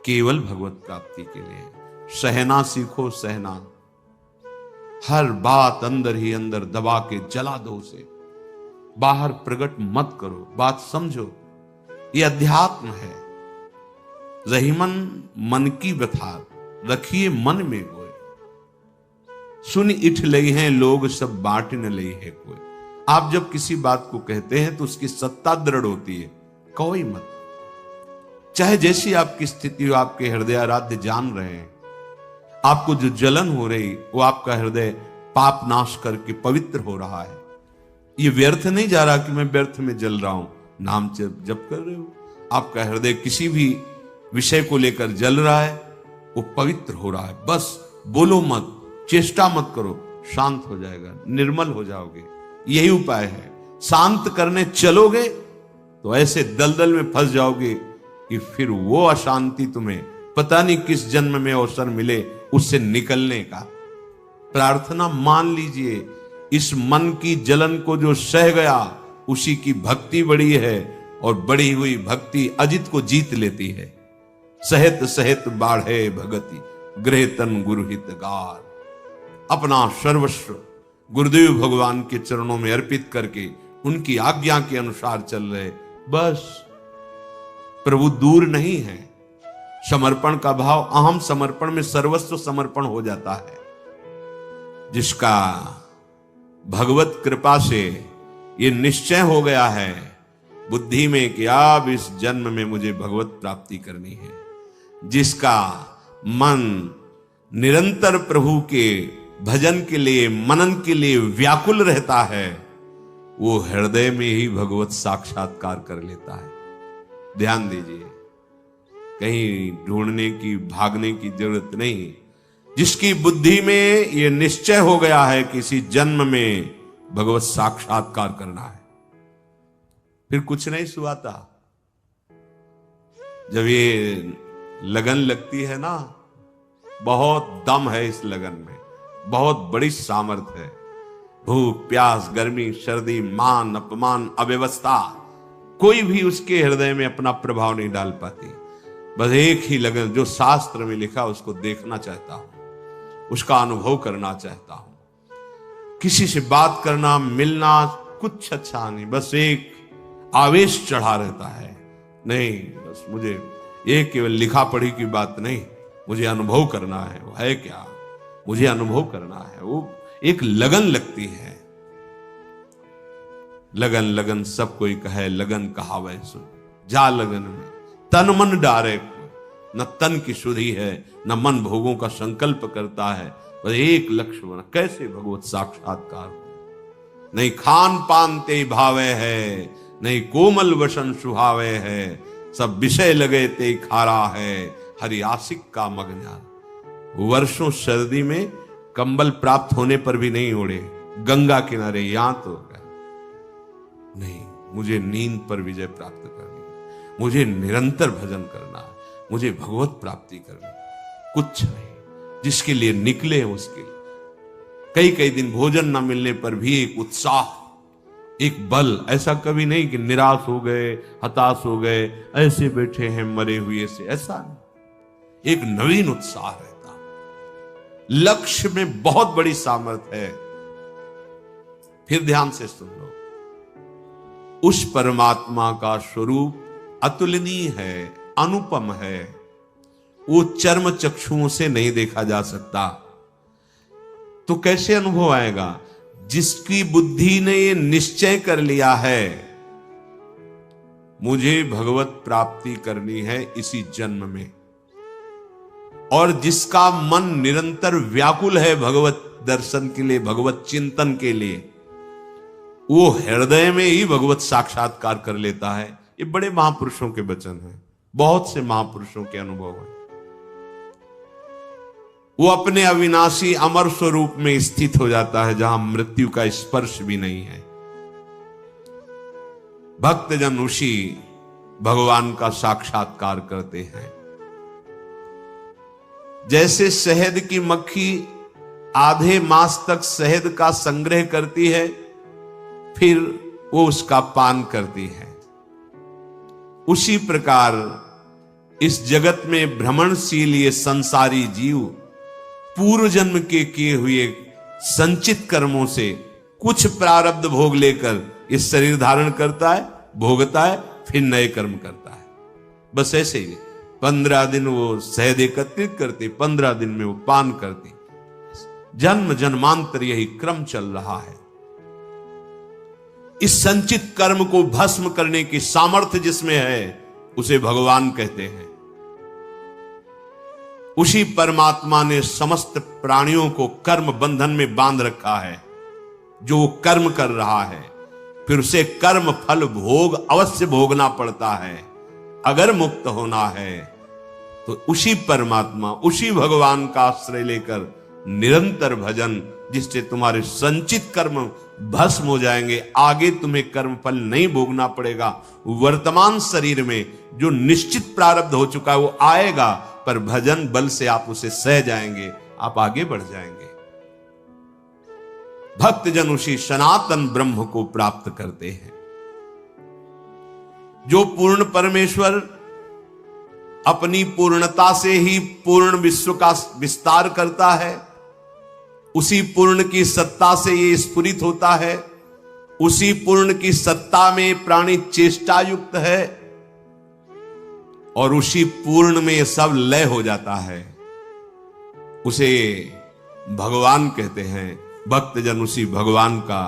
केवल भगवत प्राप्ति के लिए। सहना सीखो, सहना। हर बात अंदर ही अंदर दबा के जला दो, उसे बाहर प्रकट मत करो, बात समझो। ये अध्यात्म है। रहीमन मन की व्यथा रखिए मन में गोए, सुन इठ लई हैं लोग सब बांट न लई है कोई। आप जब किसी बात को कहते हैं तो उसकी सत्ता दृढ़ होती है, कोई मत। चाहे जैसी आपकी स्थिति हो, आपके हृदय आराध्य जान रहे हैं, आपको जो जलन हो रही वो आपका हृदय पाप नाश करके पवित्र हो रहा है। ये व्यर्थ नहीं जा रहा कि मैं व्यर्थ में जल रहा हूं, नाम जप कर रहे हो। आपका हृदय किसी भी विषय को लेकर जल रहा है, वो पवित्र हो रहा है। बस बोलो मत, चेष्टा मत करो, शांत हो जाएगा, निर्मल हो जाओगे। यही उपाय है। शांत करने चलोगे तो ऐसे दलदल में फंस जाओगे कि फिर वो अशांति तुम्हें पता नहीं किस जन्म में अवसर मिले उससे निकलने का। प्रार्थना मान लीजिए, इस मन की जलन को जो सह गया उसी की भक्ति बड़ी है, और बढ़ी हुई भक्ति अजित को जीत लेती है। सहित सहित बाढ़े भगति गृह तन गुरुहित गार। अपना सर्वस्व गुरुदेव भगवान के चरणों में अर्पित करके उनकी आज्ञा के अनुसार चल रहे, बस। प्रभु दूर नहीं है। समर्पण का भाव, अहम समर्पण में सर्वस्व समर्पण हो जाता है। जिसका भगवत कृपा से ये निश्चय हो गया है बुद्धि में कि अब इस जन्म में मुझे भगवत प्राप्ति करनी है, जिसका मन निरंतर प्रभु के भजन के लिए, मनन के लिए व्याकुल रहता है, वो हृदय में ही भगवत साक्षात्कार कर लेता है। ध्यान दीजिए, कहीं ढूंढने की, भागने की जरूरत नहीं। जिसकी बुद्धि में ये निश्चय हो गया है कि इसी जन्म में भगवत साक्षात्कार करना है, फिर कुछ नहीं सुहाता। जब ये लगन लगती है ना, बहुत दम है इस लगन में, बहुत बड़ी सामर्थ्य है। भूख प्यास, गर्मी सर्दी, मान अपमान, अव्यवस्था, कोई भी उसके हृदय में अपना प्रभाव नहीं डाल पाती। बस एक ही लगन, जो शास्त्र में लिखा उसको देखना चाहता हूं, उसका अनुभव करना चाहता हूं। किसी से बात करना, मिलना कुछ अच्छा नहीं, बस एक आवेश चढ़ा रहता है। नहीं, बस मुझे ये केवल लिखा पढ़ी की बात नहीं, मुझे अनुभव करना है। वो है क्या? मुझे अनुभव करना है। वो एक लगन लगती है। लगन लगन सब कोई कहे, लगन कहावे सुन। जा लगन में तन मन डारे कोई। न तन की शुद्धि है, न मन भोगों का संकल्प करता है, बस एक लक्ष्य बना, कैसे भगवत साक्षात्कार हो। नहीं खान पान ते भावे है, नहीं कोमल वसन सुहावे है, सब विषय लगे ते खारा है, हरि आशिक का मगन। वर्षों सर्दी में कंबल प्राप्त होने पर भी नहीं ओढ़े, गंगा किनारे यहां तो गया। नहीं, मुझे नींद पर विजय प्राप्त करनी है, मुझे निरंतर भजन करना है, मुझे भगवत प्राप्ति करनी है। कुछ नहीं, जिसके लिए निकले उसके लिए। कई कई दिन भोजन न मिलने पर भी एक उत्साह, एक बल। ऐसा कभी नहीं कि निराश हो गए, हताश हो गए, ऐसे बैठे हैं मरे हुए से, ऐसा नहीं। एक नवीन उत्साह रहता। लक्ष्य में बहुत बड़ी सामर्थ्य है। फिर ध्यान से सुन लो, उस परमात्मा का स्वरूप अतुलनीय है, अनुपम है। वो चर्म चक्षुओं से नहीं देखा जा सकता। तो कैसे अनुभव आएगा? जिसकी बुद्धि ने ये निश्चय कर लिया है मुझे भगवत प्राप्ति करनी है इसी जन्म में, और जिसका मन निरंतर व्याकुल है भगवत दर्शन के लिए, भगवत चिंतन के लिए, वो हृदय में ही भगवत साक्षात्कार कर लेता है। ये बड़े महापुरुषों के वचन हैं, बहुत से महापुरुषों के अनुभव हैं। वो अपने अविनाशी अमर स्वरूप में स्थित हो जाता है, जहां मृत्यु का स्पर्श भी नहीं है। भक्तजन उसी भगवान का साक्षात्कार करते हैं। जैसे शहद की मक्खी आधे मास तक शहद का संग्रह करती है, फिर वो उसका पान करती है, उसी प्रकार इस जगत में भ्रमणशील ये संसारी जीव पूर्व जन्म के किए हुए संचित कर्मों से कुछ प्रारब्ध भोग लेकर इस शरीर धारण करता है, भोगता है, फिर नए कर्म करता है। बस ऐसे ही 15 दिन वो शहद एकत्रित करते, 15 दिन में वो पान करते। जन्म जन्मांतर यही क्रम चल रहा है। इस संचित कर्म को भस्म करने की सामर्थ्य जिसमें है उसे भगवान कहते हैं। उसी परमात्मा ने समस्त प्राणियों को कर्म बंधन में बांध रखा है। जो वो कर्म कर रहा है फिर उसे कर्म फल भोग अवश्य भोगना पड़ता है। अगर मुक्त होना है तो उसी परमात्मा, उसी भगवान का आश्रय लेकर निरंतर भजन, जिससे तुम्हारे संचित कर्म भस्म हो जाएंगे। आगे तुम्हें कर्म फल नहीं भोगना पड़ेगा। वर्तमान शरीर में जो निश्चित प्रारब्ध हो चुका है वो आएगा, पर भजन बल से आप उसे सह जाएंगे, आप आगे बढ़ जाएंगे। भक्तजन उसी सनातन ब्रह्म को प्राप्त करते हैं। जो पूर्ण परमेश्वर अपनी पूर्णता से ही पूर्ण विश्व का विस्तार करता है, उसी पूर्ण की सत्ता से ये स्फुरित होता है। उसी पूर्ण की सत्ता में प्राणी चेष्टा युक्त है और उसी पूर्ण में सब लय हो जाता है। उसे भगवान कहते हैं। भक्तजन उसी भगवान का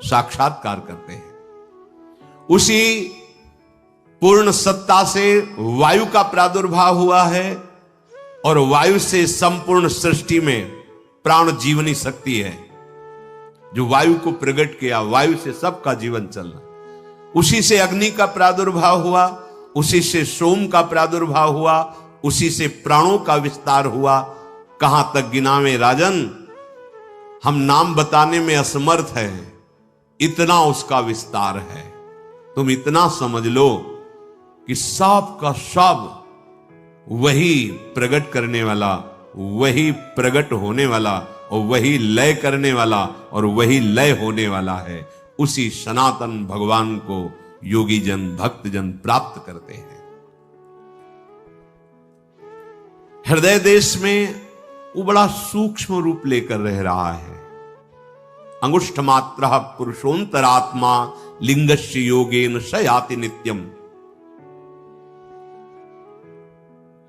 साक्षात्कार करते हैं। उसी पूर्ण सत्ता से वायु का प्रादुर्भाव हुआ है और वायु से संपूर्ण सृष्टि में प्राण जीवनी शक्ति है। जो वायु को प्रकट किया, वायु से सबका जीवन चलना। उसी से अग्नि का प्रादुर्भाव हुआ, उसी से सोम का प्रादुर्भाव हुआ, उसी से प्राणों का विस्तार हुआ। कहां तक गिनावे राजन, हम नाम बताने में असमर्थ हैं, इतना उसका विस्तार है। तुम इतना समझ लो कि सब का सब वही प्रकट करने वाला, वही प्रकट होने वाला और वही लय करने वाला और वही लय होने वाला है। उसी सनातन भगवान को योगी जन, भक्त जन प्राप्त करते हैं। हृदय देश में वो बड़ा सूक्ष्म रूप लेकर रह रहा है। अंगुष्ठ मात्र पुरुषोंतरात्मा लिंगस्य योगेन स याति नित्यम।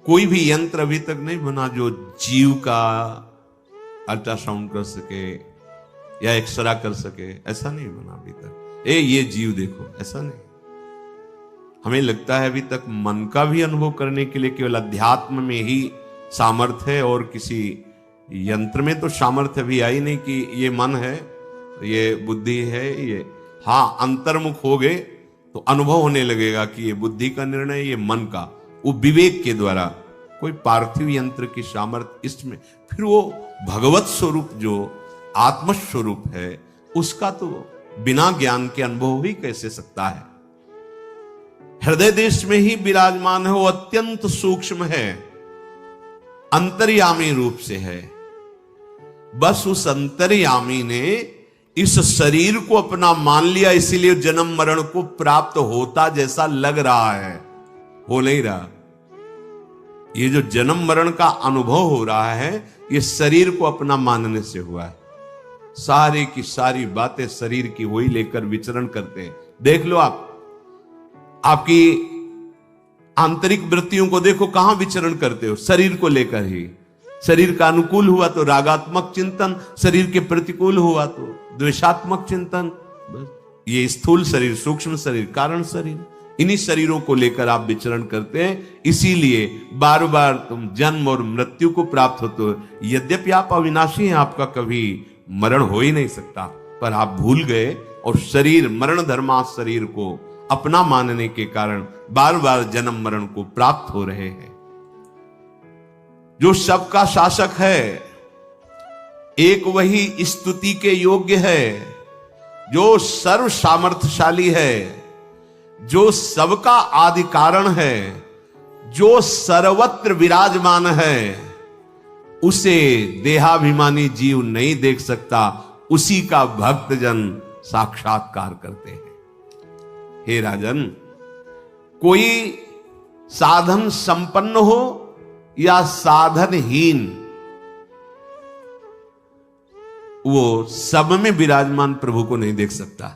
कोई भी यंत्र अभी तक नहीं बना जो जीव का अल्ट्रासाउंड कर सके या एक्सरा कर सके, ऐसा नहीं बना अभी तक। ये जीव देखो, ऐसा नहीं। हमें लगता है अभी तक मन का भी अनुभव करने के लिए केवल अध्यात्म में ही सामर्थ्य है और किसी यंत्र में तो सामर्थ्य भी आई नहीं कि ये मन है, ये बुद्धि है, ये हाँ अंतर्मुख हो गए तो अनुभव होने लगेगा कि ये बुद्धि का निर्णय, ये मन का, वो विवेक के द्वारा। कोई पार्थिव यंत्र की सामर्थ्य इसमें, फिर वो भगवत स्वरूप जो आत्म स्वरूप है उसका तो बिना ज्ञान के अनुभव ही कैसे सकता है। हृदय देश में ही विराजमान है, वो अत्यंत सूक्ष्म है, अंतर्यामी रूप से है। बस उस अंतर्यामी ने इस शरीर को अपना मान लिया, इसीलिए जन्म मरण को प्राप्त होता जैसा लग रहा है, हो नहीं रहा। ये जो जन्म मरण का अनुभव हो रहा है ये शरीर को अपना मानने से हुआ है। सारी की सारी बातें शरीर की वही लेकर विचरण करते हैं। देख लो आप, आपकी आंतरिक वृत्तियों को देखो, कहां विचरण करते हो, शरीर को लेकर ही। शरीर का अनुकूल हुआ तो रागात्मक चिंतन, शरीर के प्रतिकूल हुआ तो द्वेषात्मक चिंतन। ये स्थूल शरीर, सूक्ष्म शरीर, कारण शरीर, इन्हीं शरीरों को लेकर आप विचरण करते हैं। इसीलिए बार बार तुम जन्म और मृत्यु को प्राप्त होते हो। यद्यपि आप अविनाशी हैं, आपका कभी मरण हो ही नहीं सकता, पर आप भूल गए और शरीर, मरण धर्मा शरीर को अपना मानने के कारण बार बार जन्म मरण को प्राप्त हो रहे हैं। जो सबका शासक है, एक वही स्तुति के योग्य है, जो सर्व सामर्थ्यशाली है, जो सबका आदि कारण है, जो सर्वत्र विराजमान है, उसे देहाभिमानी जीव नहीं देख सकता, उसी का भक्तजन साक्षात्कार करते हैं। हे राजन, कोई साधन संपन्न हो या साधनहीन, वो सब में विराजमान प्रभु को नहीं देख सकता।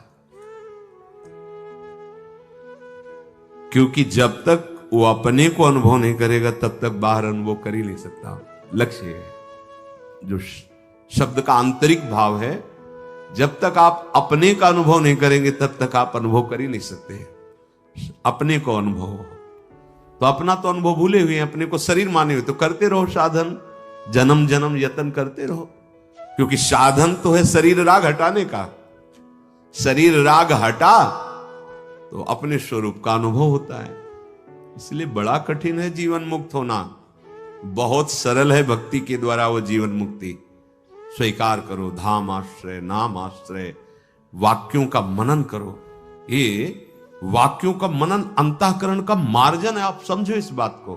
क्योंकि जब तक वो अपने को अनुभव नहीं करेगा तब तक बाहर अनुभव कर ही नहीं सकता। लक्ष्य है जो शब्द का आंतरिक भाव है, जब तक आप अपने का अनुभव नहीं करेंगे तब तक आप अनुभव कर ही नहीं सकते। अपने को अनुभव हो तो अपना तो अनुभव भूले हुए हैं, अपने को शरीर माने हुए, तो करते रहो साधन, जन्म जन्म यत्न करते रहो। क्योंकि साधन तो है शरीर राग हटाने का। शरीर राग हटा तो अपने स्वरूप का अनुभव होता है। इसलिए बड़ा कठिन है जीवन मुक्त होना। बहुत सरल है भक्ति के द्वारा वो जीवन मुक्ति। स्वीकार करो, धाम आश्रय, नाम आश्रय, वाक्यों का मनन करो। ये वाक्यों का मनन अंतःकरण का मार्जन है। आप समझो इस बात को।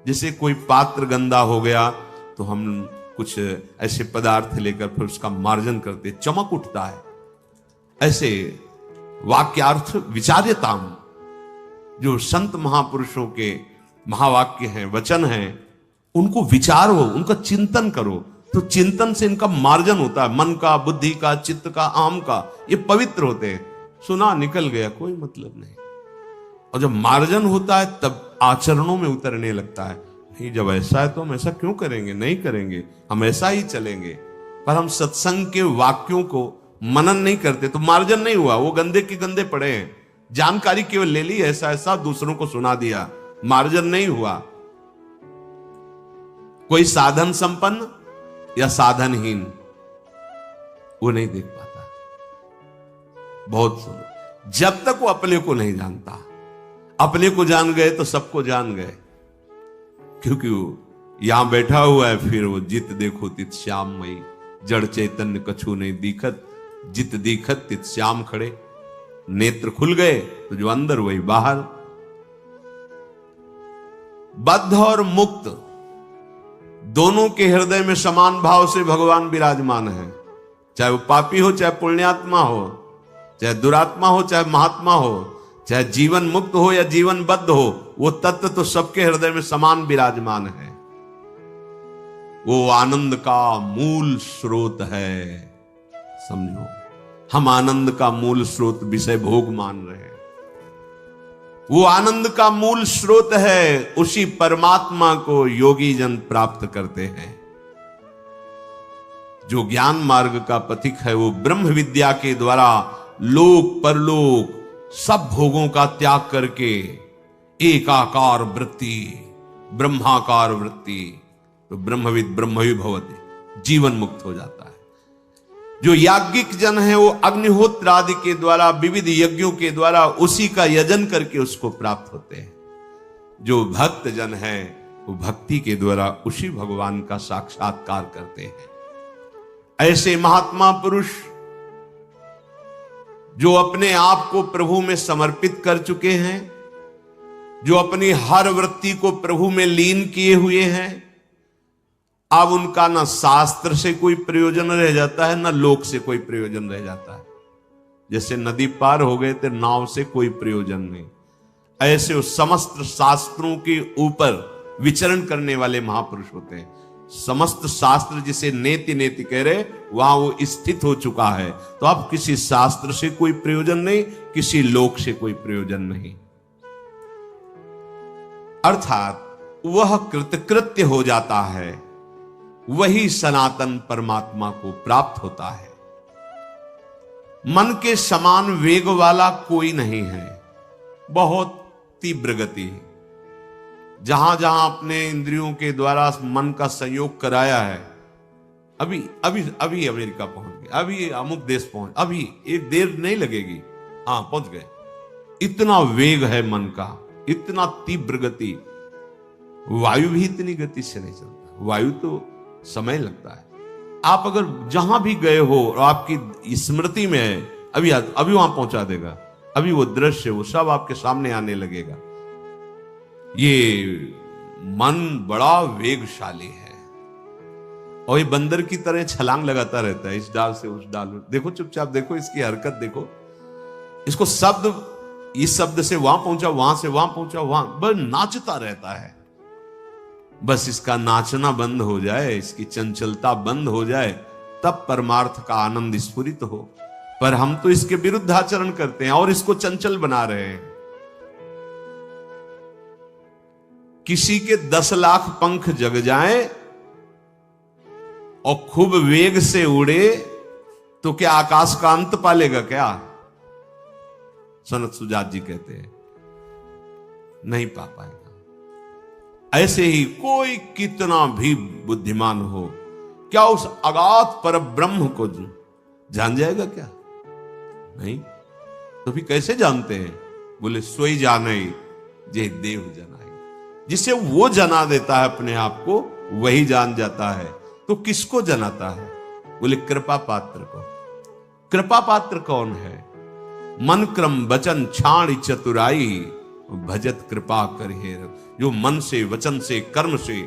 जैसे कोई पात्र गंदा हो गया तो हम कुछ ऐसे पदार्थ लेकर फिर उसका मार्जन करते, चमक उठता है। ऐसे वाक्यार्थ विचार्यताम, जो संत महापुरुषों के महावाक्य हैं, वचन हैं, उनको विचारो, उनका चिंतन करो, तो चिंतन से इनका मार्जन होता है। मन का, बुद्धि का, चित्त का, आम का, ये पवित्र होते हैं। सुना निकल गया, कोई मतलब नहीं। और जब मार्जन होता है तब आचरणों में उतरने लगता है। नहीं, जब ऐसा है तो हम ऐसा क्यों करेंगे, नहीं करेंगे, हम ऐसा ही चलेंगे। पर हम सत्संग के वाक्यों को मनन नहीं करते तो मार्जन नहीं हुआ, वो गंदे के गंदे पड़े हैं। जानकारी केवल ले ली, ऐसा ऐसा दूसरों को सुना दिया, मार्जन नहीं हुआ। कोई साधन संपन्न या साधनहीन, वो नहीं देख पाता। बहुत सुनो, जब तक वो अपने को नहीं जानता। अपने को जान गए तो सबको जान गए। क्योंकि वो यहां बैठा हुआ है, फिर वो जित देखो तित श्याममयी, जड़ चैतन्य कछु नहीं दिखत, जित दिखत तित श्याम खड़े। नेत्र खुल गए तो जो अंदर वही बाहर। बद्ध और मुक्त दोनों के हृदय में समान भाव से भगवान विराजमान है। चाहे वो पापी हो, चाहे पुण्यात्मा हो, चाहे दुरात्मा हो, चाहे महात्मा हो, चाहे जीवन मुक्त हो या जीवन बद्ध हो, वो तत्व तो सबके हृदय में समान विराजमान है। वो आनंद का मूल स्रोत है। समझो, हम आनंद का मूल स्रोत विषय भोग मान रहे हैं। वो आनंद का मूल स्रोत है, उसी परमात्मा को योगी जन प्राप्त करते हैं। जो ज्ञान मार्ग का पथिक है, वो ब्रह्म विद्या के द्वारा लोक परलोक सब भोगों का त्याग करके एकाकार वृत्ति, ब्रह्माकार वृत्ति, तो ब्रह्मविद ब्रह्मवि भवति, जीवन मुक्त हो जाता है। जो याज्ञिक जन है वो अग्निहोत्र आदि के द्वारा, विविध यज्ञों के द्वारा उसी का यजन करके उसको प्राप्त होते हैं। जो भक्त जन है वो भक्ति के द्वारा उसी भगवान का साक्षात्कार करते हैं। ऐसे महात्मा पुरुष जो अपने आप को प्रभु में समर्पित कर चुके हैं, जो अपनी हर वृत्ति को प्रभु में लीन किए हुए हैं, अब उनका ना शास्त्र से कोई प्रयोजन रह जाता है, ना लोक से कोई प्रयोजन रह जाता है। जैसे नदी पार हो गए थे, नाव से कोई प्रयोजन नहीं, ऐसे वो समस्त शास्त्रों के ऊपर विचरण करने वाले महापुरुष होते हैं। समस्त शास्त्र जिसे नेति नेति कह रहे, वहां वो स्थित हो चुका है। तो अब किसी शास्त्र से कोई प्रयोजन नहीं, किसी लोक से कोई प्रयोजन नहीं। अर्थात वह कृतकृत्य हो जाता है, वही सनातन परमात्मा को प्राप्त होता है। मन के समान वेग वाला कोई नहीं है। बहुत तीव्र गति, जहां जहां अपने इंद्रियों के द्वारा मन का संयोग कराया है। अभी अभी अभी अमेरिका पहुंच गए, अभी अमुक देश पहुंच, अभी एक देर नहीं लगेगी, हाँ पहुंच गए। इतना वेग है मन का, इतना तीव्र गति। वायु भी इतनी गति से नहीं चलता, वायु तो समय लगता है। आप अगर जहां भी गए हो और आपकी स्मृति में है, अभी वहां पहुंचा देगा। अभी वो दृश्य, वो सब आपके सामने आने लगेगा। ये मन बड़ा वेगशाली है और ये बंदर की तरह छलांग लगाता रहता है, इस डाल से उस डाल। देखो, चुपचाप देखो, इसकी हरकत देखो, इसको शब्द इस शब्द से वहां पहुंचा, वहां से वहां पहुंचा, वहां बस नाचता रहता है। बस इसका नाचना बंद हो जाए, इसकी चंचलता बंद हो जाए, तब परमार्थ का आनंद स्फुरित हो। पर हम तो इसके विरुद्ध आचरण करते हैं और इसको चंचल बना रहे हैं। किसी के 10 लाख पंख जग जाए और खूब वेग से उड़े तो क्या आकाश का अंत पालेगा क्या? सनत सुजात जी कहते हैं नहीं पा पाएगा। ऐसे ही कोई कितना भी बुद्धिमान हो, क्या उस अगाध पर ब्रह्म को जान जाएगा क्या? नहीं। तो भी कैसे जानते हैं? बोले सोई जाने जे देव जनाई। जिसे वो जना देता है अपने आप को, वही जान जाता है। तो किसको जनाता है? बोले कृपा पात्र को। कृपा पात्र कौन है? मन क्रम वचन छाण चतुराई, भजत कृपा कर हेर। जो मन से, वचन से, कर्म से,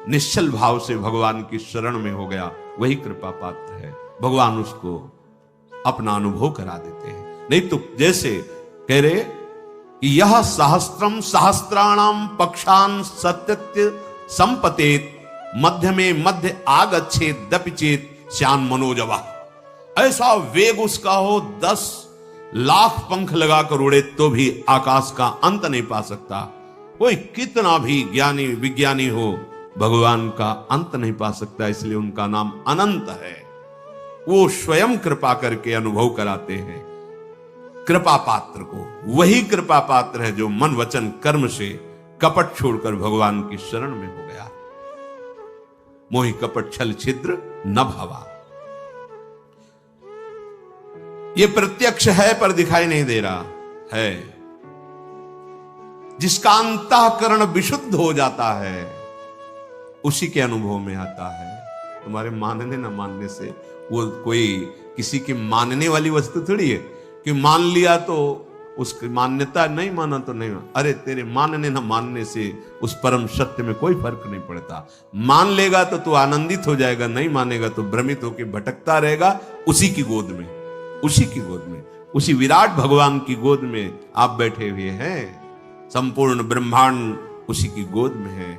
निश्चल भाव से भगवान की शरण में हो गया, वही कृपा पात्र है। भगवान उसको अपना अनुभव करा देते हैं। नहीं तो जैसे कह रहे कि यह सहस्त्रम सहस्त्राणाम पक्षान सत्यत्य संपतेत, मध्य में मध्य आगच्छेत दपिचेत श्यान मनोजवा। ऐसा वेग उसका हो, 10 लाख पंख लगाकर उड़े तो भी आकाश का अंत नहीं पा सकता। कोई कितना भी ज्ञानी विज्ञानी हो, भगवान का अंत नहीं पा सकता। इसलिए उनका नाम अनंत है। वो स्वयं कृपा करके अनुभव कराते हैं कृपा पात्र को। वही कृपा पात्र है जो मन वचन कर्म से कपट छोड़कर भगवान की शरण में हो गया। मोहि कपट छल छिद्र न भावा। ये प्रत्यक्ष है पर दिखाई नहीं दे रहा है। जिसका अंतःकरण विशुद्ध हो जाता है उसी के अनुभव में आता है। तुम्हारे मानने न मानने से वो कोई किसी की मानने वाली वस्तु थोड़ी है कि मान लिया तो उसकी मान्यता, नहीं माना तो नहीं। अरे तेरे मानने न मानने से उस परम सत्य में कोई फर्क नहीं पड़ता। मान लेगा तो तू आनंदित हो जाएगा, नहीं मानेगा तो भ्रमित होकर भटकता रहेगा उसी की गोद में, उसी की गोद में, उसी विराट भगवान की गोद में आप बैठे हुए हैं। संपूर्ण ब्रह्मांड उसी की गोद में है।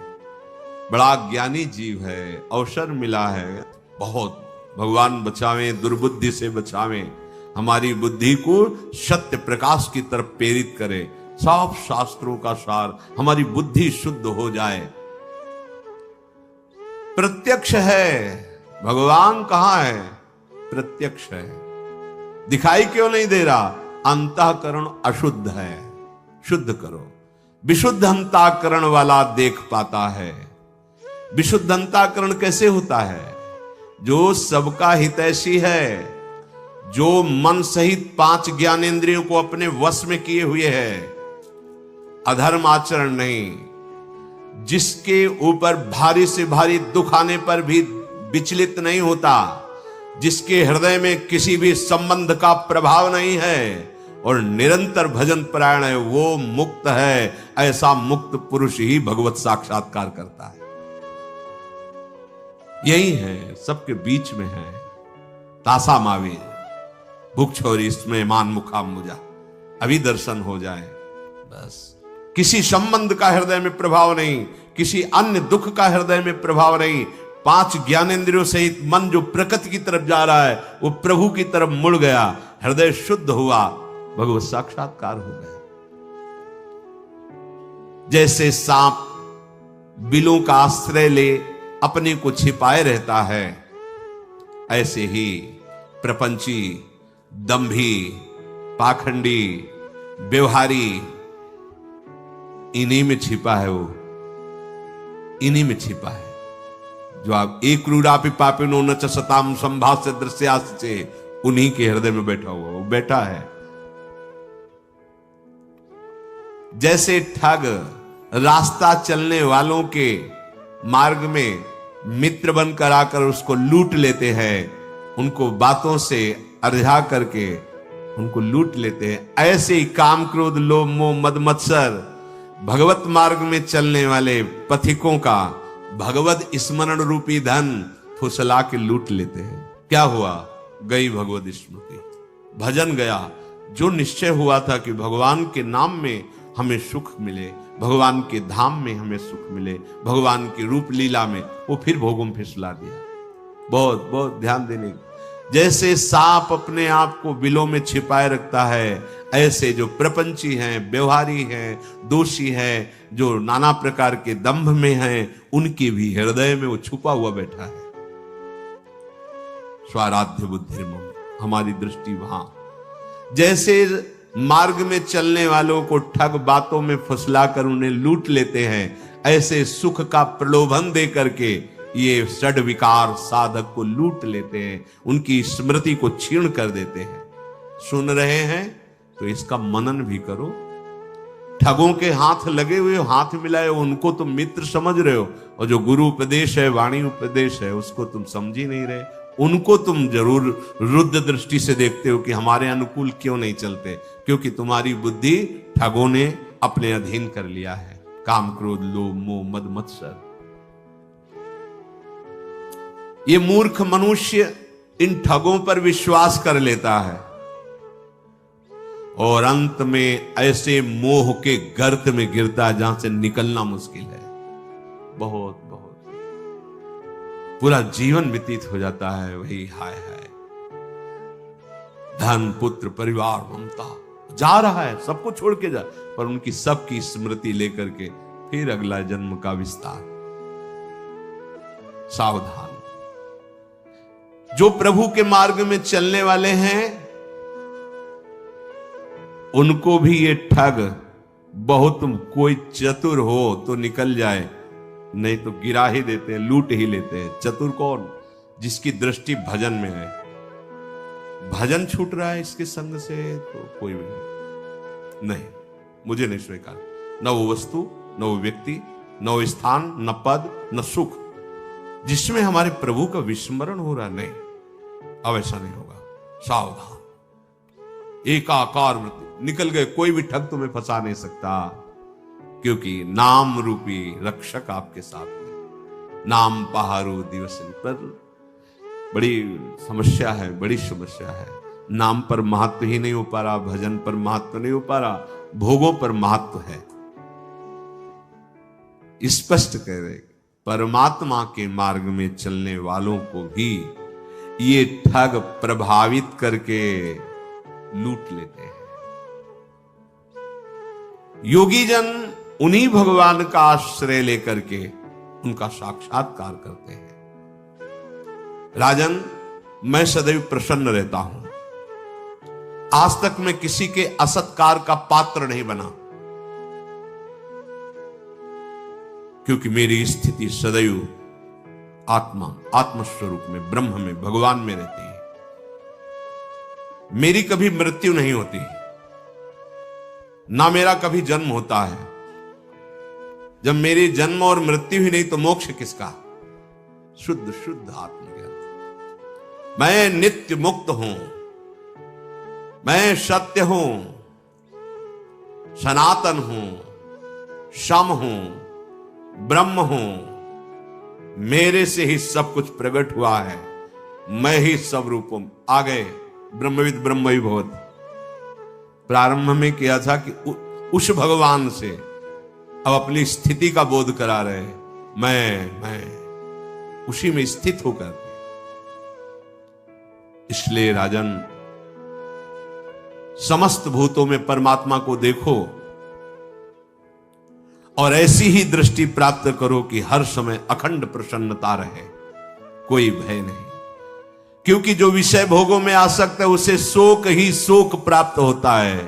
बड़ा ज्ञानी जीव है, अवसर मिला है बहुत। भगवान बचावें, दुर्बुद्धि से बचावें, हमारी बुद्धि को सत्य प्रकाश की तरफ प्रेरित करे। सब शास्त्रों का सार, हमारी बुद्धि शुद्ध हो जाए। प्रत्यक्ष है भगवान, कहां है? प्रत्यक्ष है। दिखाई क्यों नहीं दे रहा? अंतःकरण अशुद्ध है, शुद्ध करो। विशुद्ध अंतःकरण वाला देख पाता है। विशुद्ध अंतःकरण कैसे होता है? जो सबका हितैषी है, जो मन सहित 5 ज्ञानेंद्रियों को अपने वश में किए हुए है, अधर्म आचरण नहीं, जिसके ऊपर भारी से भारी दुख आने पर भी विचलित नहीं होता, जिसके हृदय में किसी भी संबंध का प्रभाव नहीं है और निरंतर भजन परायण है, वो मुक्त है। ऐसा मुक्त पुरुष ही भगवत साक्षात्कार करता है। यही है, सबके बीच में है। तासा मावी भूख छोरी इसमें मान मुखाम मुझा, अभी दर्शन हो जाए बस। किसी संबंध का हृदय में प्रभाव नहीं, किसी अन्य दुख का हृदय में प्रभाव नहीं। 5 ज्ञानेंद्रियों सहित मन जो प्रकृति की तरफ जा रहा है वो प्रभु की तरफ मुड़ गया, हृदय शुद्ध हुआ, भगवत साक्षात्कार हो गया। जैसे सांप बिलों का आश्रय ले अपने को छिपाए रहता है, ऐसे ही प्रपंची, दंभी, पाखंडी, व्यवहारी इन्हीं में छिपा है। वो इन्हीं में छिपा है। जो आप एक क्रूरापि पापिनो न च सताम संभाष्य दृश्यास से, उन्हीं के हृदय में बैठा हुआ वो बैठा है। जैसे ठग रास्ता चलने वालों के मार्ग में मित्र बनकर आकर उसको लूट लेते हैं, उनको बातों से अर्झा करके उनको लूट लेते हैं, ऐसे ही काम क्रोध लोभ मोह मद मत्सर भगवत मार्ग में चलने वाले पथिकों का भगवत स्मरण रूपी धन फुसला के लूट लेते हैं। क्या हुआ? गई भगवत स्मृति, भजन गया, जो निश्चय हुआ था कि भगवान के नाम में हमें सुख मिले, भगवान के धाम में हमें सुख मिले, भगवान की रूप लीला में, वो फिर भोगों में फिसला दिया। बहुत बहुत ध्यान देने की। जैसे सांप अपने आप को बिलों में छिपाए रखता है, ऐसे जो प्रपंची हैं, व्यवहारी हैं, दोषी हैं, जो नाना प्रकार के दंभ में हैं, उनके भी हृदय में वो छुपा हुआ बैठा है। स्वाराध्य बुद्धिर्मम, हमारी दृष्टि वहां। जैसे मार्ग में चलने वालों को ठग बातों में फुसलाकर उन्हें लूट लेते हैं, ऐसे सुख का प्रलोभन दे करके ये षड विकार साधक को लूट लेते हैं, उनकी स्मृति को क्षीण कर देते हैं। सुन रहे हैं तो इसका मनन भी करो। ठगों के हाथ लगे हुए, हाथ मिलाए, उनको तुम मित्र समझ रहे हो, और जो गुरु उपदेश है, वाणी उपदेश है, उसको तुम समझ ही नहीं रहे। उनको तुम जरूर रुद्ध दृष्टि से देखते हो कि हमारे अनुकूल क्यों नहीं चलते, क्योंकि तुम्हारी बुद्धि ठगों ने अपने अधीन कर लिया है। काम, क्रोध, लोभ, मोह, मद, मत्सर। ये मूर्ख मनुष्य इन ठगों पर विश्वास कर लेता है और अंत में ऐसे मोह के गर्त में गिरता है जहां से निकलना मुश्किल है। बहुत बहुत पूरा जीवन व्यतीत हो जाता है वही हाय हाय, धन, पुत्र, परिवार, ममता, जा रहा है, सबको छोड़ के जा, पर उनकी सबकी स्मृति लेकर के फिर अगला जन्म का विस्तार। सावधान। जो प्रभु के मार्ग में चलने वाले हैं उनको भी ये ठग बहुत, कोई चतुर हो तो निकल जाए, नहीं तो गिरा ही देते हैं, लूट ही लेते हैं। चतुर कौन? जिसकी दृष्टि भजन में है। भजन छूट रहा है इसके संग से तो कोई भी नहीं, मुझे नहीं स्वीकार। न वो वस्तु, न वो व्यक्ति, न वो स्थान, न पद, न सुख जिसमें हमारे प्रभु का विस्मरण हो रहा, नहीं, अब ऐसा नहीं होगा। सावधान। एकाकार वृत्ति, निकल गए, कोई भी ठग तुम्हें फंसा नहीं सकता, क्योंकि नाम रूपी रक्षक आपके साथ है। नाम पहारो दिवस पर बड़ी समस्या है, बड़ी समस्या है। नाम पर महत्व ही नहीं हो पा रहा, भजन पर महत्व नहीं हो पा रहा, भोगों पर महत्व है। स्पष्ट कह रहे, परमात्मा के मार्ग में चलने वालों को भी ये ठग प्रभावित करके लूट लेते हैं। योगी जन उन्हीं भगवान का आश्रय लेकर के उनका साक्षात्कार करते हैं। राजन, मैं सदैव प्रसन्न रहता हूं। आज तक मैं किसी के असत्कार का पात्र नहीं बना, क्योंकि मेरी स्थिति सदैव आत्मस्वरूप में, ब्रह्म में, भगवान में रहती है। मेरी कभी मृत्यु नहीं होती, ना मेरा कभी जन्म होता है। जब मेरी जन्म और मृत्यु ही नहीं तो मोक्ष किसका? शुद्ध शुद्ध आत्मज्ञान। मैं नित्य मुक्त हूं, मैं सत्य हूं, सनातन हूं, सम हूं, ब्रह्म हूं। मेरे से ही सब कुछ प्रकट हुआ है, मैं ही सब रूपों आ गए। ब्रह्मविद ब्रह्म भवत। प्रारंभ में किया था कि उस भगवान से अब अपनी स्थिति का बोध करा रहे। मैं उसी में स्थित होकर। इसलिए राजन, समस्त भूतों में परमात्मा को देखो और ऐसी ही दृष्टि प्राप्त करो कि हर समय अखंड प्रसन्नता रहे, कोई भय नहीं। क्योंकि जो विषय भोगों में आसक्त है उसे शोक ही शोक प्राप्त होता है।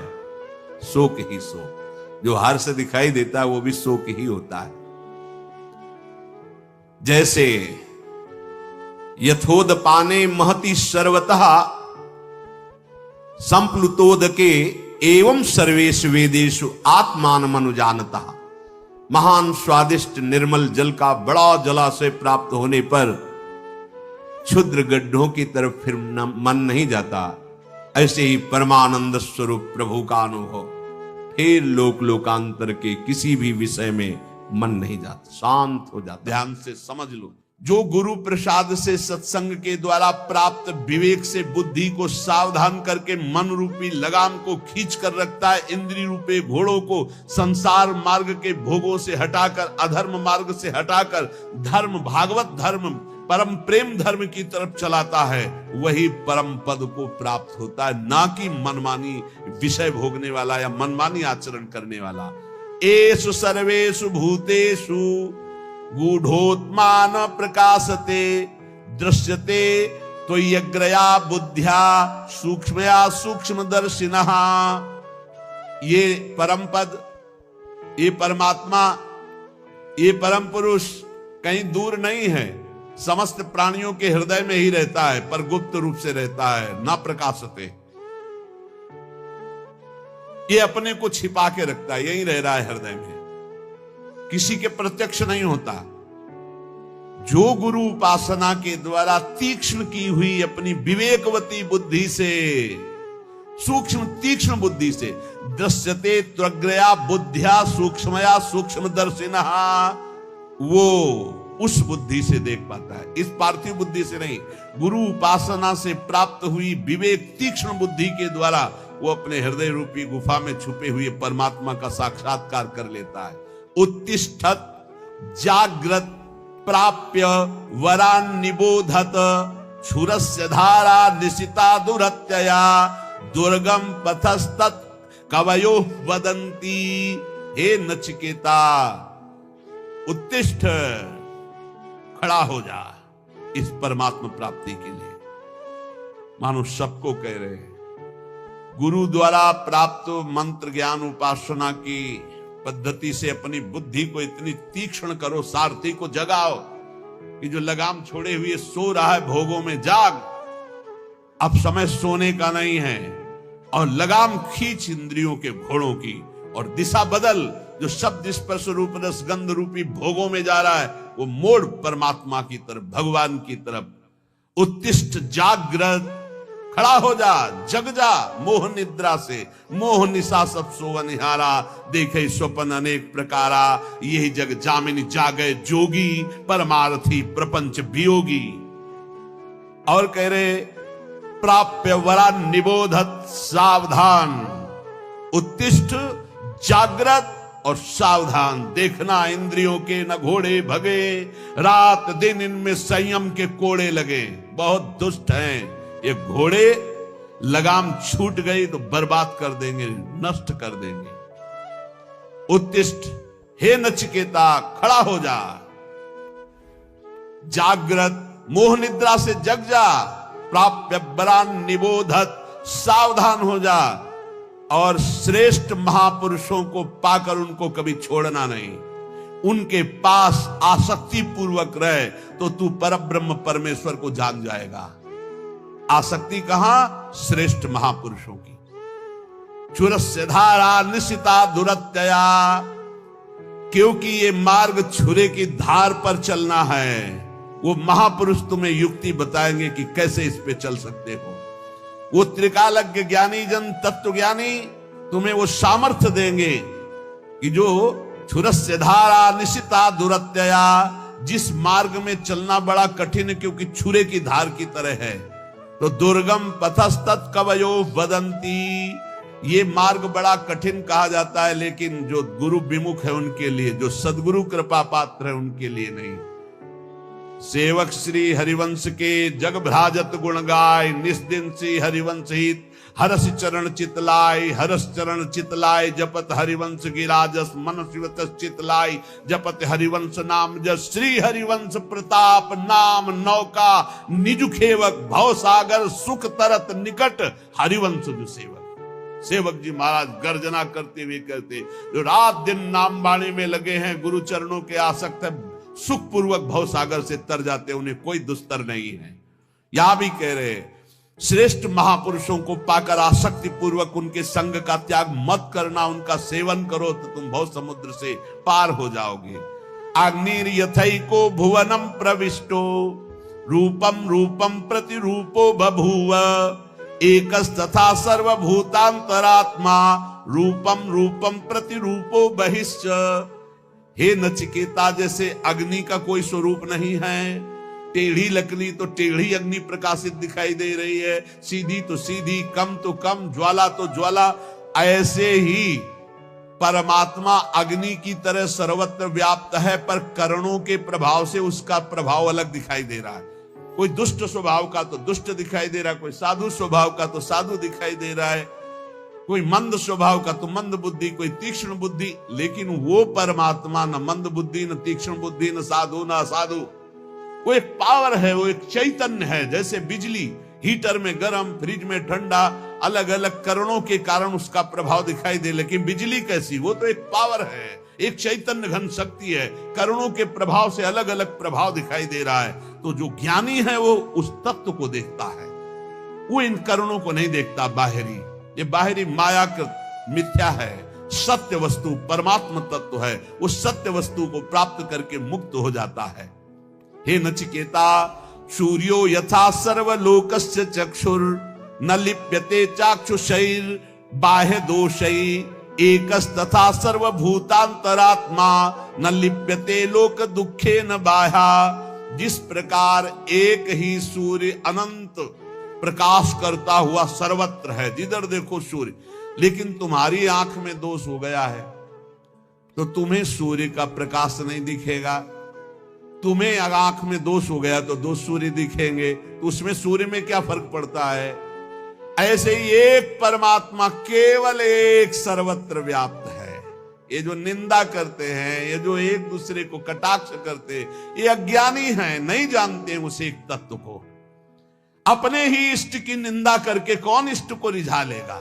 शोक ही शोक। जो हार से दिखाई देता है वो भी शोक ही होता है। जैसे यथोदपाने महति सर्वतः संप्लुतोदके एवं सर्वेषु वेदेषु आत्मान मनुजानता। महान स्वादिष्ट निर्मल जल का बड़ा जलाशय प्राप्त होने पर क्षुद्र गड्ढों की तरफ फिर मन नहीं जाता। ऐसे ही परमानंद स्वरूप प्रभु का अनुभव, फिर लोक लोकांतर के किसी भी विषय में मन नहीं जाता, शांत हो जाता। ध्यान से समझ लो। जो गुरु प्रसाद से सत्संग के द्वारा प्राप्त विवेक से बुद्धि को सावधान करके मन रूपी लगाम को खींच कर रखता है, इंद्रिय रूपी घोड़ों को संसार मार्ग के भोगों से हटाकर, अधर्म मार्ग से हटाकर धर्म, भागवत धर्म, परम प्रेम धर्म की तरफ चलाता है, वही परम पद को प्राप्त होता है, ना कि मनमानी विषय भोगने वाला या मनमानी आचरण करने वाला। एषु सर्वेषु भूतेषु गूढ़ोत्मान प्रकाशते दृश्यते त्वय्यग्रया बुद्ध्या सूक्ष्मया सूक्ष्मदर्शिनः। ये परम पद, ये परमात्मा, ये परम पुरुष कहीं दूर नहीं है, समस्त प्राणियों के हृदय में ही रहता है, पर गुप्त रूप से रहता है, ना प्रकाशते। ये अपने को छिपा के रखता है, यही रह रहा है हृदय में, किसी के प्रत्यक्ष नहीं होता। जो गुरु उपासना के द्वारा तीक्ष्ण की हुई अपनी विवेकवती बुद्धि से, सूक्ष्म तीक्ष्ण बुद्धि से, दृश्यते त्वग्रया बुद्धिया सूक्ष्मया सूक्ष्मदर्शिनः, वो उस बुद्धि से देख पाता है, इस पार्थिव बुद्धि से नहीं। गुरु उपासना से प्राप्त हुई विवेक तीक्ष्ण बुद्धि के द्वारा वो अपने हृदय रूपी गुफा में छुपे हुए परमात्मा का साक्षात्कार कर लेता है। उत्तिष्ठत जाग्रत प्राप्य वरान निबोधत क्षुरस्य धारा निशिता दुरत्यया दुर्गम पथस्तत् कवयो वदंती। हे नचिकेता, उत्तिष्ठ, खड़ा हो जा इस परमात्मा प्राप्ति के लिए। मानो सबको कह रहे हैं, गुरु द्वारा प्राप्त मंत्र ज्ञान उपासना की पद्धति से अपनी बुद्धि को इतनी तीक्ष्ण करो, सारथी को जगाओ कि जो लगाम छोड़े हुए सो रहा है भोगों में, जाग, अब समय सोने का नहीं है, और लगाम खींच इंद्रियों के घोड़ों की, और दिशा बदल, जो शब्द स्पर्श रूप रस गंध रूपी भोगों में जा रहा है वो मोड़ परमात्मा की तरफ, भगवान की तरफ। उत्तिष्ठ जागृत, खड़ा हो जा, जग जा मोह निद्रा से, मोह निशा सब सोव निहारा, देखे स्वप्न अनेक प्रकारा, यही जग जामिन जागे जोगी, परमार्थी प्रपंच वियोगी। और कह रहे प्राप्य वरा निबोधत सावधान, उत्तिष्ठ जागृत और सावधान, देखना इंद्रियों के न घोड़े भगे, रात दिन इनमें संयम के कोड़े लगे। बहुत दुष्ट हैं ये घोड़े, लगाम छूट गई तो बर्बाद कर देंगे, नष्ट कर देंगे। उत्तिष्ठ, हे नचिकेता, खड़ा हो जा, जागृत, मोह निद्रा से जग जा, प्राप्य बरान निबोधत, सावधान हो जा, और श्रेष्ठ महापुरुषों को पाकर उनको कभी छोड़ना नहीं, उनके पास आसक्ति पूर्वक रहे तो तू परब्रह्म परमेश्वर को जान जाएगा। आसक्ति कहां? श्रेष्ठ महापुरुषों की। क्षुरस्य धारा निशिता दुरत्यया, क्योंकि ये मार्ग छुरे की धार पर चलना है। वो महापुरुष तुम्हें युक्ति बताएंगे कि कैसे इस पे चल सकते हो। वो त्रिकालज्ञ ज्ञानी जन तत्व ज्ञानी तुम्हें वो सामर्थ्य देंगे कि जो क्षुरस्य धारा निशिता दुरत्यया, जिस मार्ग में चलना बड़ा कठिन है क्योंकि छुरे की धार की तरह है, तो दुर्गम पथस्तत् कवयो वदंती, ये मार्ग बड़ा कठिन कहा जाता है, लेकिन जो गुरु विमुख है उनके लिए, जो सदगुरु कृपा पात्र है उनके लिए नहीं। सेवक श्री हरिवंश के जग भ्राजत गुण गाय, निस्दिन श्री हरिवंश हित हरस चरण चितलाय, हरस चरण चितलाय, जपत हरिवंश गिराजस मन शिवत चितलाय, जपत हरिवंश नाम जस, श्री हरिवंश प्रताप नाम नौका, निज खेवक भव सागर सुख तरत निकट, हरिवंश जो सेवक। सेवक जी महाराज गर्जना करते हुए कहते, जो रात दिन नाम बाणी में लगे हैं, गुरु चरणों के आसक्त है, सुख पूर्वक भव सागर से तर जाते, उन्हें कोई दुस्तर नहीं है। यहां भी कह रहे श्रेष्ठ महापुरुषों को पाकर आसक्ति पूर्वक उनके संग का त्याग मत करना, उनका सेवन करो तो तुम भव समुद्र से पार हो जाओगे। अग्निर यथैको भुवनम प्रविष्टो, रूपम रूपम प्रतिरूपो बभूव, एकस्तथा सर्वभूतांतरात्मा, रूपम रूपम प्रतिरूपो बहिश्च। हे नचिकेता, जैसे अग्नि का कोई स्वरूप नहीं है, टेढ़ी लकड़ी तो टेढ़ी अग्नि प्रकाशित दिखाई दे रही है, सीधी तो सीधी, कम तो कम, ज्वाला तो ज्वाला, ऐसे ही परमात्मा अग्नि की तरह सर्वत्र व्याप्त है, पर करणों के प्रभाव से उसका प्रभाव अलग दिखाई दे रहा है। कोई दुष्ट स्वभाव का तो दुष्ट दिखाई दे रहा है, कोई साधु स्वभाव का तो साधु दिखाई दे रहा है, कोई मंद स्वभाव का तो मंद बुद्धि, कोई तीक्ष्ण बुद्धि। लेकिन वो परमात्मा न मंद बुद्धि, न तीक्ष्ण बुद्धि, न साधु न असाधु। वो एक पावर है, वो एक चैतन्य है। जैसे बिजली हीटर में गर्म, फ्रिज में ठंडा, अलग अलग करणों के कारण उसका प्रभाव दिखाई दे, लेकिन बिजली कैसी? वो तो एक पावर है, एक चैतन्य घन शक्ति है। करणों के प्रभाव से अलग अलग प्रभाव दिखाई दे रहा है। तो जो ज्ञानी है वो उस तत्व को देखता है, वो इन करणों को नहीं देखता। बाहरी, ये बाहरी मायाकृत मिथ्या है। सत्य वस्तु परमात्मा तत्व है, उस सत्य वस्तु को प्राप्त करके मुक्त हो जाता है। हे नचिकेता, सूर्यो यथा सर्वलोकस्य चक्षुर न लिप्यते चाक्षुषैर बाह्य दोषै एकस्तथा सर्वभूतांतरात्मा न लिप्यते लोक दुखे न बाह्या। जिस प्रकार एक ही सूर्य अनंत प्रकाश करता हुआ सर्वत्र है, जिधर देखो सूर्य, लेकिन तुम्हारी आंख में दोष हो गया है तो तुम्हें सूर्य का प्रकाश नहीं दिखेगा। तुम्हें अगर आंख में दोष हो गया तो दो सूर्य दिखेंगे, तो उसमें सूर्य में क्या फर्क पड़ता है? ऐसे ही एक परमात्मा केवल एक सर्वत्र व्याप्त है। ये जो निंदा करते हैं, ये जो एक दूसरे को कटाक्ष करते, ये अज्ञानी हैं, नहीं जानते हैं उस एक तत्व को। अपने ही इष्ट की निंदा करके कौन इष्ट को रिझा लेगा?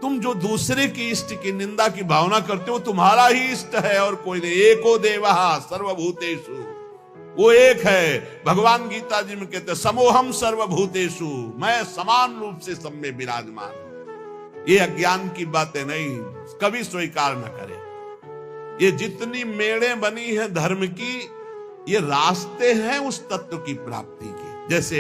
तुम जो दूसरे की इष्ट की निंदा की भावना करते हो, तुम्हारा ही इष्ट है और कोई नहीं। एको देवः सर्वभूतेषु, वो एक है। भगवान गीता जी में कहते हैं समोहम सर्वभूतेषु, मैं समान रूप से सब में विराजमान। ये अज्ञान की बातें नहीं, कभी स्वीकार न करें। ये जितनी मेड़ें बनी है धर्म की, ये रास्ते हैं उस तत्व की प्राप्ति के। जैसे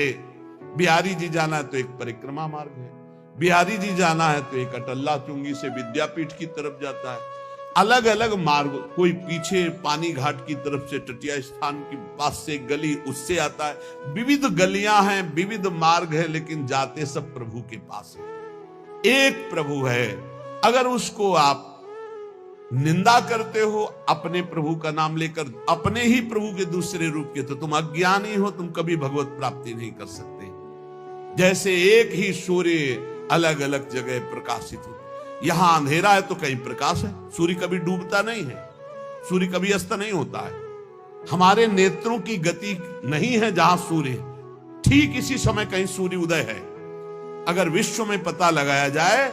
बिहारी जी जाना है तो एक परिक्रमा मार्ग है, बिहारी जी जाना है तो एक अटल्ला चुंगी से विद्यापीठ की तरफ जाता है। अलग अलग मार्ग, कोई पीछे पानी घाट की तरफ से तटीय स्थान के पास से गली उससे आता है। विविध गलियां हैं, विविध मार्ग है, लेकिन जाते सब प्रभु के पास है। एक प्रभु है। अगर उसको आप निंदा करते हो अपने प्रभु का नाम लेकर, अपने ही प्रभु के दूसरे रूप के, तो तुम अज्ञानी हो, तुम कभी भगवत प्राप्ति नहीं कर सकते। जैसे एक ही सूर्य अलग अलग जगह प्रकाशित होता, यहां अंधेरा है तो कहीं प्रकाश है। सूर्य कभी डूबता नहीं है, सूर्य कभी अस्त नहीं होता है। हमारे नेत्रों की गति नहीं है जहां सूर्य, ठीक इसी समय कहीं सूर्य उदय है। अगर विश्व में पता लगाया जाए